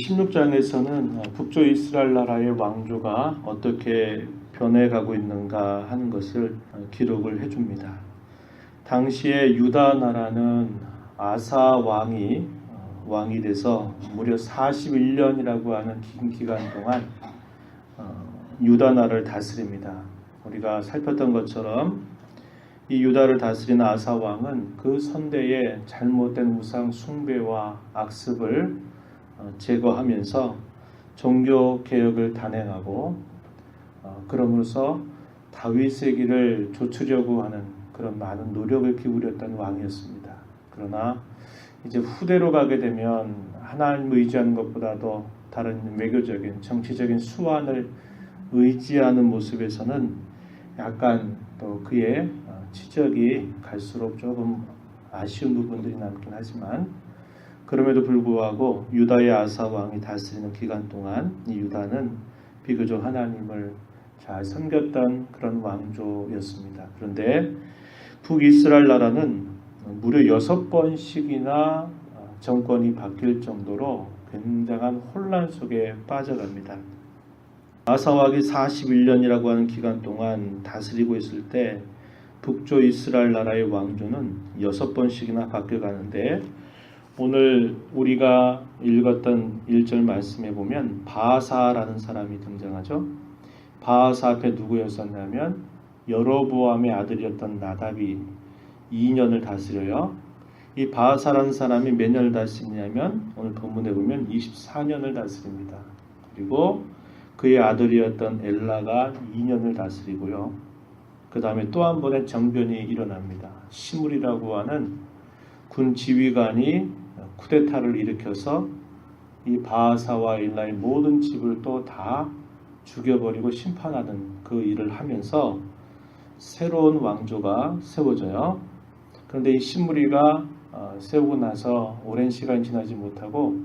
16장에서는 북조 이스라엘 나라의 왕조가 어떻게 변해가고 있는가 하는 것을 기록을 해줍니다. 당시에 유다 나라는 아사 왕이 돼서 무려 41년이라고 하는 긴 기간 동안 유다 나라를 다스립니다. 우리가 살폈던 것처럼 이 유다를 다스리는 아사 왕은 그 선대의 잘못된 우상 숭배와 악습을 제거하면서 종교 개혁을 단행하고 그러므로서 다윗의 길을 좇으려고 하는 그런 많은 노력을 기울였던 왕이었습니다. 그러나 이제 후대로 가게 되면 하나님을 의지하는 것보다도 다른 외교적인 정치적인 수완을 의지하는 모습에서는 약간 또 그의 치적이 갈수록 조금 아쉬운 부분들이 남긴 하지만 그럼에도 불구하고 유다의 아사 왕이 다스리는 기간 동안 이 유다는 비교적 하나님을 잘 섬겼던 그런 왕조였습니다. 그런데 북이스라엘 나라는 무려 6번씩이나 정권이 바뀔 정도로 굉장한 혼란 속에 빠져갑니다. 아사 왕이 41년이라고 하는 기간 동안 다스리고 있을 때 북조 이스라엘 나라의 왕조는 6번씩이나 바뀌어가는데 오늘 우리가 읽었던 1절 말씀에 보면 바아사라는 사람이 등장하죠. 바아사 앞에 누구였었냐면 여로보암의 아들이었던 나답이 2년을 다스려요. 이 바아사라는 사람이 몇 년을 다스리냐면 오늘 본문에 보면 24년을 다스립니다. 그리고 그의 아들이었던 엘라가 2년을 다스리고요. 그 다음에 또 한 번의 정변이 일어납니다. 시므리라고 하는 군 지휘관이 쿠데타를 일으켜서 이 바아사와 엘라의 모든 집을 또 다 죽여버리고 심판하는 그 일을 하면서 새로운 왕조가 세워져요. 그런데 이 시므리가 세우고 나서 오랜 시간이 지나지 못하고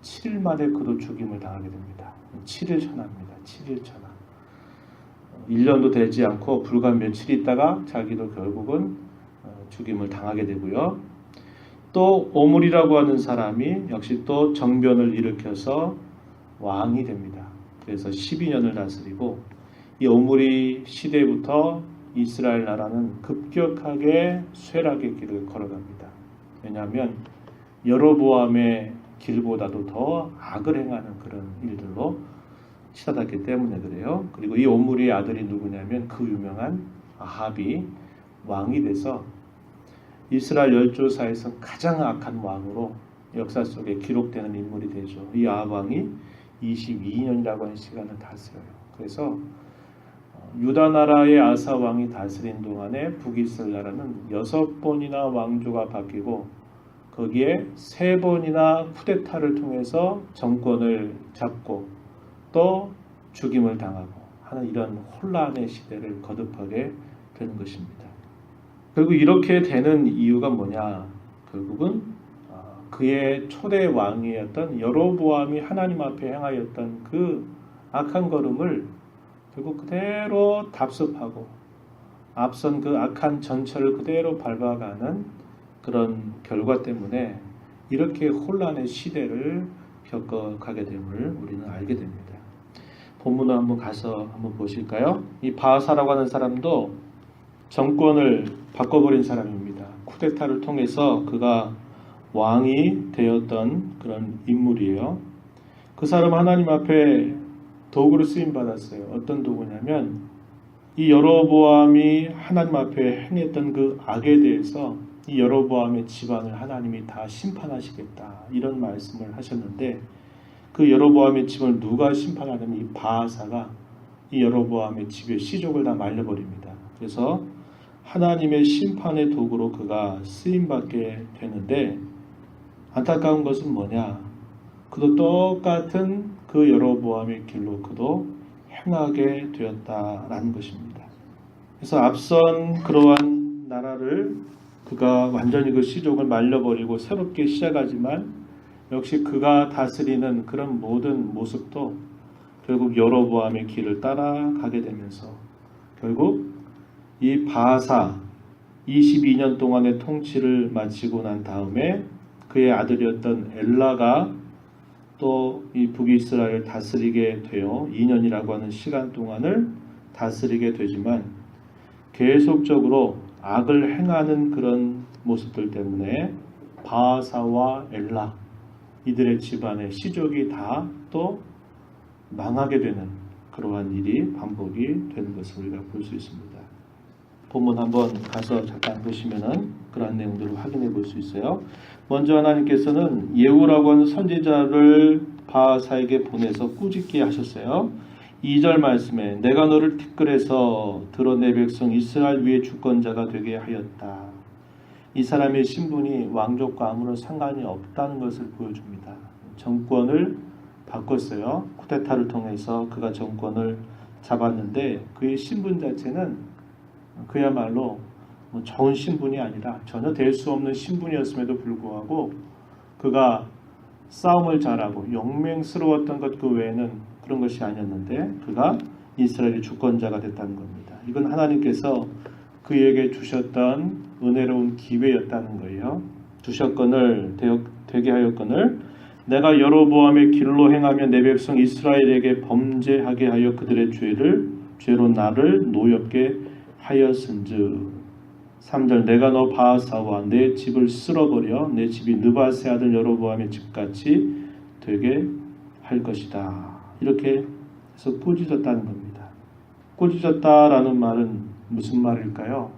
7일 만에 그도 죽임을 당하게 됩니다. 7일 천하입니다. 7일 천하. 1년도 되지 않고 불과 며칠 있다가 자기도 결국은 죽임을 당하게 되고요. 또 오므리라고 하는 사람이 역시 또 정변을 일으켜서 왕이 됩니다. 그래서 12년을 다스리고 이 오므리 시대부터 이스라엘 나라는 급격하게 쇠락의 길을 걸어갑니다. 왜냐하면 여로보암의 길보다도 더 악을 행하는 그런 일들로 치닫았기 때문에 그래요. 그리고 이 오므리의 아들이 누구냐면 그 유명한 아합이 왕이 돼서 이스라엘 열조사에서 가장 악한 왕으로 역사 속에 기록되는 인물이 되죠. 이 아합 왕이 22년이라고 하는 시간을 다스려요. 그래서 유다 나라의 아사 왕이 다스린 동안에 북이스라엘 나라는 6번이나 왕조가 바뀌고 거기에 3번이나 쿠데타를 통해서 정권을 잡고 또 죽임을 당하고 하는 이런 혼란의 시대를 거듭하게 되는 것입니다. 결국 이렇게 되는 이유가 뭐냐? 결국은 그의 초대 왕이었던 여로보암이 하나님 앞에 행하였던 그 악한 걸음을 결국 그대로 답습하고 앞선 그 악한 전철을 그대로 밟아가는 그런 결과 때문에 이렇게 혼란의 시대를 겪어가게 됨을 우리는 알게 됩니다. 본문을 한번 가서 한번 보실까요? 이 바아사라고 하는 사람도 정권을 바꿔버린 사람입니다. 쿠데타를 통해서 그가 왕이 되었던 그런 인물이에요. 그 사람 하나님 앞에 도구로 쓰임받았어요. 어떤 도구냐면 이 여로보암이 하나님 앞에 행했던 그 악에 대해서 이 여로보암의 집안을 하나님이 다 심판하시겠다 이런 말씀을 하셨는데 그 여로보암의 집을 누가 심판하냐면 이 바아사가 이 여로보암의 집의 시족을 다 말려버립니다. 그래서 하나님의 심판의 도구로 그가 쓰임받게 되는데 안타까운 것은 뭐냐? 그도 똑같은 그 여로보암의 길로 그도 행하게 되었다라는 것입니다. 그래서 앞선 그러한 나라를 그가 완전히 그 시족을 말려버리고 새롭게 시작하지만 역시 그가 다스리는 그런 모든 모습도 결국 여로보암의 길을 따라가게 되면서 결국 이 바아사 22년 동안의 통치를 마치고 난 다음에 그의 아들이었던 엘라가 또 이 북이스라엘을 다스리게 되어 2년이라고 하는 시간 동안을 다스리게 되지만 계속적으로 악을 행하는 그런 모습들 때문에 바하사와 엘라 이들의 집안의 시족이 다 또 망하게 되는 그러한 일이 반복이 되는 것을 우리가 볼 수 있습니다. 본문 한번 가서 잠깐 보시면은 그러한 내용들을 확인해 볼 수 있어요. 먼저 하나님께서는 예후라고 하는 선지자를 바하사에게 보내서 꾸짖게 하셨어요. 2절 말씀에 내가 너를 티끌에서 들어 내 백성 이스라엘 위에 주권자가 되게 하였다. 이 사람의 신분이 왕족과 아무런 상관이 없다는 것을 보여줍니다. 정권을 바꿨어요. 쿠데타를 통해서 그가 정권을 잡았는데 그의 신분 자체는 그야말로 좋은 신분이 아니라 전혀 될 수 없는 신분이었음에도 불구하고 그가 싸움을 잘하고 영맹스러웠던 것 그 외에는 그런 것이 아니었는데 그가 이스라엘의 주권자가 됐다는 겁니다. 이건 하나님께서 그에게 주셨던 은혜로운 기회였다는 거예요. 주셨거늘 되게 하였거늘 내가 여로보암의 길로 행하며 내 백성 이스라엘에게 범죄하게 하여 그들의 죄로 나를 노엽게 하였은즉 3절 내가 너 바하사와 내 집을 쓸어버려 내 집이 느바세 아들 여로보암의 집같이 되게 할 것이다. 이렇게 해서 꾸짖었다는 겁니다. 꾸짖었다라는 말은 무슨 말일까요?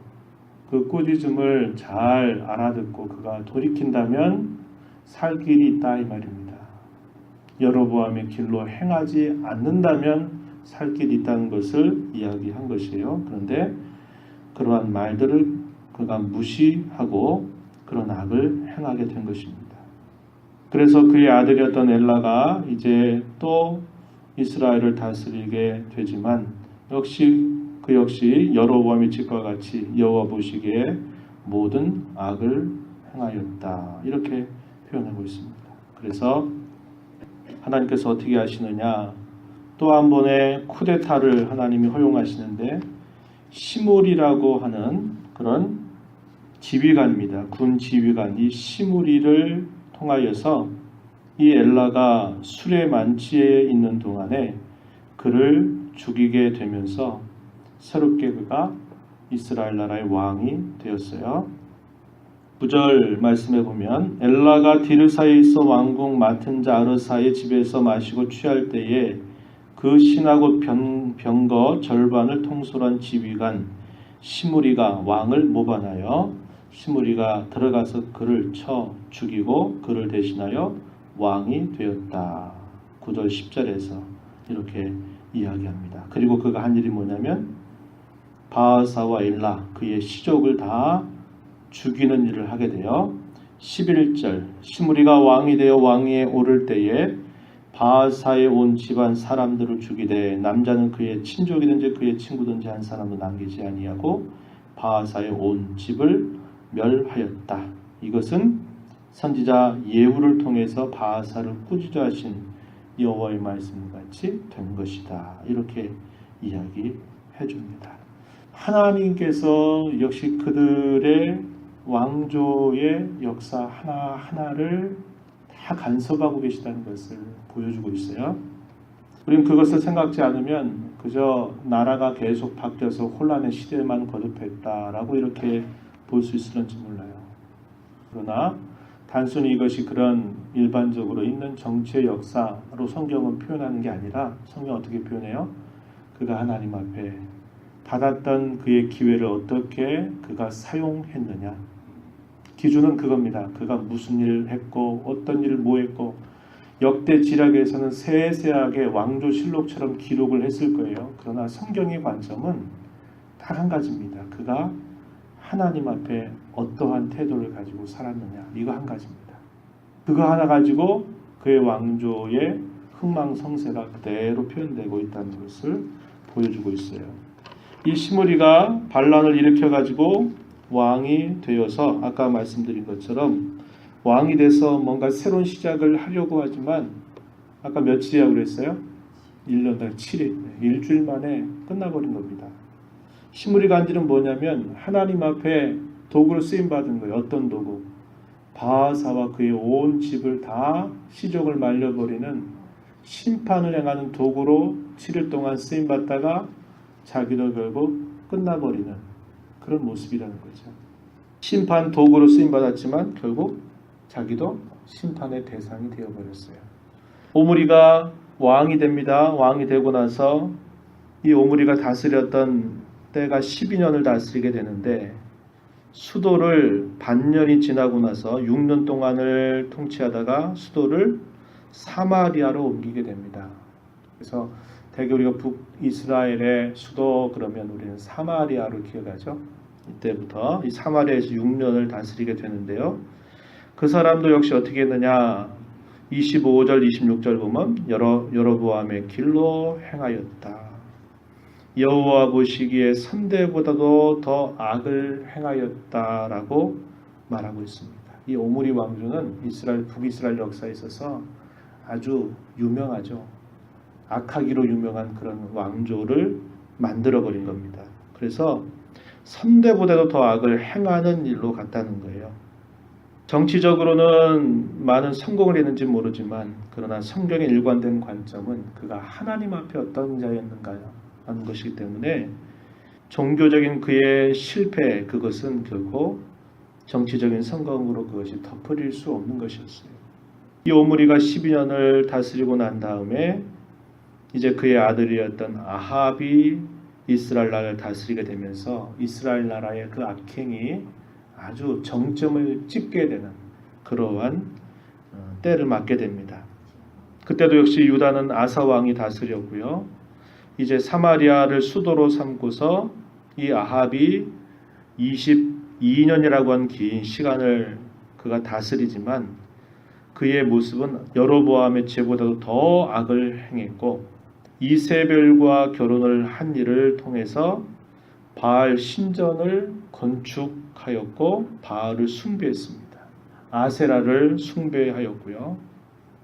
그 꾸짖음을 잘 알아듣고 그가 돌이킨다면 살 길이 있다 이 말입니다. 여로보암의 길로 행하지 않는다면 살 길이 있다는 것을 이야기한 것이에요. 그런데 그러한 말들을 그가 무시하고 그런 악을 행하게 된 것입니다. 그래서 그의 아들이었던 엘라가 이제 또 이스라엘을 다스리게 되지만 그 역시 여로보암의 집과 같이 여호와 보시기에 모든 악을 행하였다. 이렇게 표현하고 있습니다. 그래서 하나님께서 어떻게 하시느냐? 또 한 번의 쿠데타를 하나님이 허용하시는데 시므리라고 하는 그런 지휘관입니다. 군 지휘관 이 시므리를 통하여서 이 엘라가 술의 만취에 있는 동안에 그를 죽이게 되면서 새롭게 그가 이스라엘 나라의 왕이 되었어요. 9절 말씀에 보면 엘라가 디르사에 있어 왕궁 맡은 자 아르사의 집에서 마시고 취할 때에 그 신하고 병거 절반을 통솔한 지휘관 시므리가 왕을 모반하여 시므리가 들어가서 그를 쳐 죽이고 그를 대신하여 왕이 되었다. 9절 10절에서 이렇게 이야기합니다. 그리고 그가 한 일이 뭐냐면 바하사와 엘라 그의 시족을 다 죽이는 일을 하게 되어 11절 시므리가 왕이 되어 왕위에 오를 때에 바하사에 온 집안 사람들을 죽이되 남자는 그의 친족이든지 그의 친구든지 한 사람도 남기지 아니하고 바하사에 온 집을 멸하였다. 이것은 선지자 예후를 통해서 바하사를 꾸짖어 하신 여호와의 말씀같이 된 것이다. 이렇게 이야기해 줍니다. 하나님께서 역시 그들의 왕조의 역사 하나하나를 다 간섭하고 계시다는 것을 보여주고 있어요. 우리는 그것을 생각지 않으면 그저 나라가 계속 바뀌어서 혼란의 시대만 거듭했다라고 이렇게 볼 수 있을지 몰라요. 그러나 단순히 이것이 그런 일반적으로 있는 정치의 역사로 성경은 표현하는 게 아니라 성경 어떻게 표현해요? 그가 하나님 앞에 받았던 그의 기회를 어떻게 그가 사용했느냐. 기준은 그겁니다. 그가 무슨 일을 했고 어떤 일을 뭐 했고 역대 지략에서는 세세하게 왕조실록처럼 기록을 했을 거예요. 그러나 성경의 관점은 딱 한 가지입니다. 그가 하나님 앞에 어떠한 태도를 가지고 살았느냐. 이거 한 가지입니다. 그거 하나 가지고 그의 왕조의 흥망성쇠가 그대로 표현되고 있다는 것을 보여주고 있어요. 이 시므리가 반란을 일으켜가지고 왕이 되어서 아까 말씀드린 것처럼 왕이 돼서 뭔가 새로운 시작을 하려고 하지만 아까 며칠이라고 그랬어요? 1년 7일, 일주일 만에 끝나버린 겁니다. 시므리가 한 일은 뭐냐면 하나님 앞에 도구로 쓰임받은 거예요. 어떤 도구? 바하사와 그의 온 집을 다 시족을 말려버리는 심판을 행하는 도구로 7일 동안 쓰임받다가 자기도 결국 끝나버리는 그런 모습이라는 거죠. 심판 도구로 쓰임받았지만 결국 자기도 심판의 대상이 되어버렸어요. 오므리가 왕이 됩니다. 왕이 되고 나서 이 오므리가 다스렸던 때가 12년을 다스리게 되는데 수도를 반년이 지나고 나서 6년 동안을 통치하다가 수도를 사마리아로 옮기게 됩니다. 그래서 대개 우리가 북이스라엘의 수도 그러면 우리는 사마리아로 기억하죠. 이때부터 이 사마리아에서 6년을 다스리게 되는데요. 그 사람도 역시 어떻게 했느냐? 25절 26절 보면 여로보암의 길로 행하였다. 여호와 보시기에 선대보다도 더 악을 행하였다라고 말하고 있습니다. 이 오므리 왕조는 북이스라엘 역사에 있어서 아주 유명하죠. 악하기로 유명한 그런 왕조를 만들어버린 겁니다. 그래서 선대보다도 더 악을 행하는 일로 갔다는 거예요. 정치적으로는 많은 성공을 했는지 모르지만 그러나 성경의 일관된 관점은 그가 하나님 앞에 어떤 자였는가요? 하는 것이기 때문에 종교적인 그의 실패 그것은 결코 정치적인 성공으로 그것이 덮어질 수 없는 것이었어요. 이 오므리가 12년을 다스리고 난 다음에 이제 그의 아들이었던 아합이 이스라엘 나라를 다스리게 되면서 이스라엘 나라의 그 악행이 아주 정점을 찍게 되는 그러한 때를 맞게 됩니다. 그때도 역시 유다는 아사 왕이 다스렸고요. 이제 사마리아를 수도로 삼고서 이 아합이 22년이라고 한 긴 시간을 그가 다스리지만 그의 모습은 여로보암의 죄보다도 더 악을 행했고 이세벨과 결혼을 한 일을 통해서 바알 신전을 건축하였고 바알을 숭배했습니다. 아세라를 숭배하였고요.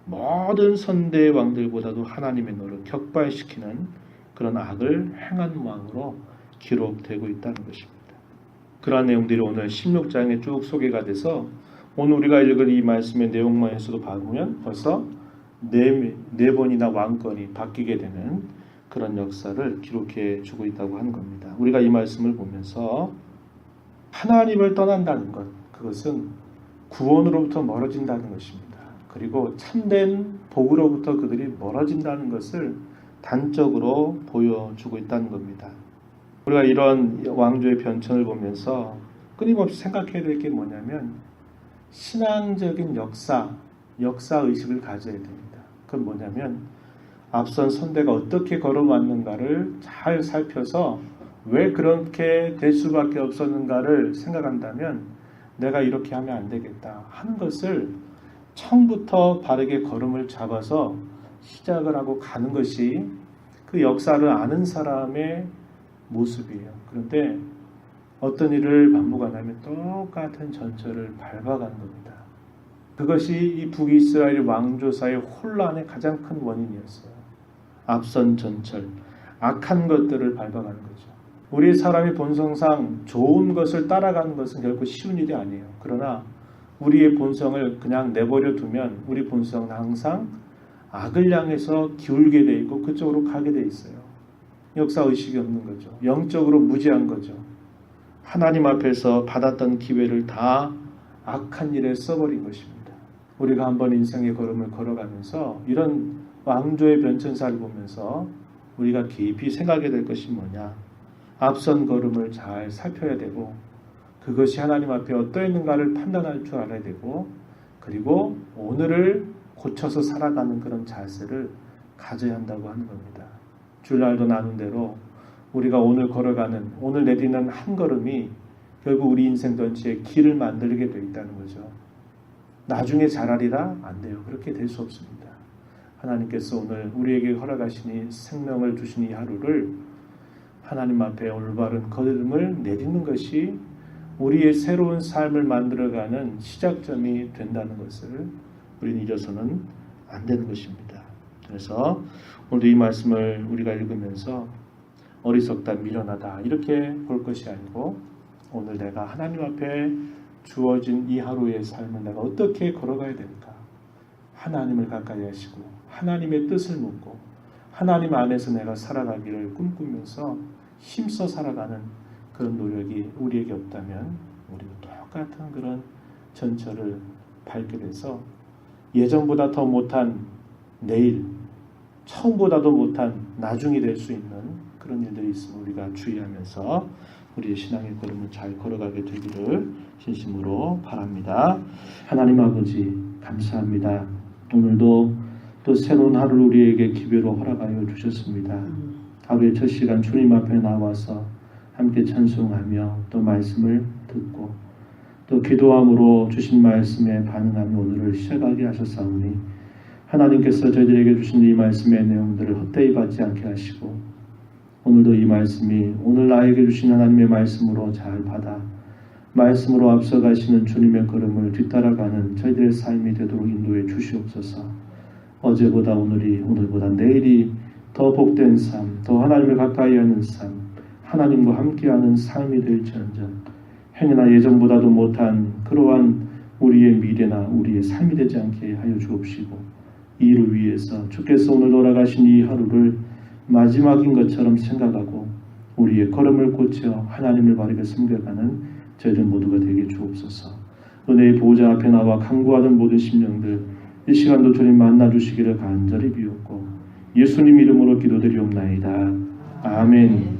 모든 선대 왕들보다도 하나님의 노를 격발시키는 그런 악을 행한 왕으로 기록되고 있다는 것입니다. 그러한 내용들이 오늘 16장에 쭉 소개가 돼서 오늘 우리가 읽은 이 말씀의 내용만에서도 보면 벌써 네 번이나 왕권이 바뀌게 되는 그런 역사를 기록해 주고 있다고 하는 겁니다. 우리가 이 말씀을 보면서 하나님을 떠난다는 것, 그것은 구원으로부터 멀어진다는 것입니다. 그리고 참된 복으로부터 그들이 멀어진다는 것을 단적으로 보여주고 있다는 겁니다. 우리가 이런 왕조의 변천을 보면서 끊임없이 생각해야 될 게 뭐냐면 신앙적인 역사의식을 가져야 됩니다. 그건 뭐냐면 앞선 선대가 어떻게 걸어왔는가를 잘 살펴서 왜 그렇게 될 수밖에 없었는가를 생각한다면 내가 이렇게 하면 안 되겠다 하는 것을 처음부터 바르게 걸음을 잡아서 시작을 하고 가는 것이 그 역사를 아는 사람의 모습이에요. 그런데 어떤 일을 반복하냐면 똑같은 전철을 밟아가는 겁니다. 그것이 이 북이스라엘 왕조사의 혼란의 가장 큰 원인이었어요. 앞선 전철, 악한 것들을 밟아가는 거죠. 우리 사람이 본성상 좋은 것을 따라가는 것은 결코 쉬운 일이 아니에요. 그러나 우리의 본성을 그냥 내버려 두면 우리 본성은 항상 악을 향해서 기울게 돼 있고 그쪽으로 가게 돼 있어요. 역사의식이 없는 거죠. 영적으로 무지한 거죠. 하나님 앞에서 받았던 기회를 다 악한 일에 써버린 것입니다. 우리가 한번 인생의 걸음을 걸어가면서 이런 왕조의 변천사를 보면서 우리가 깊이 생각해야 될 것이 뭐냐. 앞선 걸음을 잘 살펴야 되고 그것이 하나님 앞에 어떠했는가를 판단할 줄 알아야 되고 그리고 오늘을 고쳐서 살아가는 그런 자세를 가져야 한다고 하는 겁니다. 주일날도 나눈 대로 우리가 오늘 걸어가는 오늘 내딛는 한 걸음이 결국 우리 인생 전체의 길을 만들게 되어 있다는 거죠. 나중에 잘하리라 안 돼요. 그렇게 될 수 없습니다. 하나님께서 오늘 우리에게 허락하시니 생명을 주신 이 하루를 하나님 앞에 올바른 걸음을 내딛는 것이 우리의 새로운 삶을 만들어가는 시작점이 된다는 것을 우리는 잊어서는 안 되는 것입니다. 그래서 오늘도 이 말씀을 우리가 읽으면서 어리석다 미련하다 이렇게 볼 것이 아니고 오늘 내가 하나님 앞에 주어진 이 하루의 삶을 내가 어떻게 걸어가야 될까? 하나님을 가까이 하시고 하나님의 뜻을 묻고 하나님 안에서 내가 살아가기를 꿈꾸면서 힘써 살아가는 그런 노력이 우리에게 없다면 우리도 똑같은 그런 전철을 밟게 돼서 예전보다 더 못한 내일, 처음보다도 못한 나중이 될 수 있는 그런 일들이 있으면 우리가 주의하면서 우리의 신앙의 걸음을 잘 걸어가게 되기를 진심으로 바랍니다. 하나님 아버지 감사합니다. 오늘도 또 새로운 하루를 우리에게 기회로 허락하여 주셨습니다. 하루의 첫 시간 주님 앞에 나와서 함께 찬송하며 또 말씀을 듣고 또 기도함으로 주신 말씀에 반응하며 오늘을 시작하게 하셨사오니 하나님께서 저희들에게 주신 이 말씀의 내용들을 헛되이 받지 않게 하시고 오늘도 이 말씀이 오늘 나에게 주신 하나님의 말씀으로 잘 받아 말씀으로 앞서가시는 주님의 걸음을 뒤따라가는 저희들의 삶이 되도록 인도해 주시옵소서. 어제보다 오늘이 오늘보다 내일이 더 복된 삶, 더 하나님을 가까이 하는 삶, 하나님과 함께하는 삶이 될지언정 행여나 예전보다도 못한 그러한 우리의 미래나 우리의 삶이 되지 않게 하여 주옵시고 이 일을 위해서 주께서 오늘 돌아가신 이 하루를 마지막인 것처럼 생각하고 우리의 걸음을 고쳐 하나님을 바르게 섬겨가는 저희들 모두가 되게 주옵소서. 은혜의 보호자 앞에 나와 간구하는 모든 심령들 이 시간도 주님 만나주시기를 간절히 비옵고 예수님 이름으로 기도드리옵나이다. 아멘.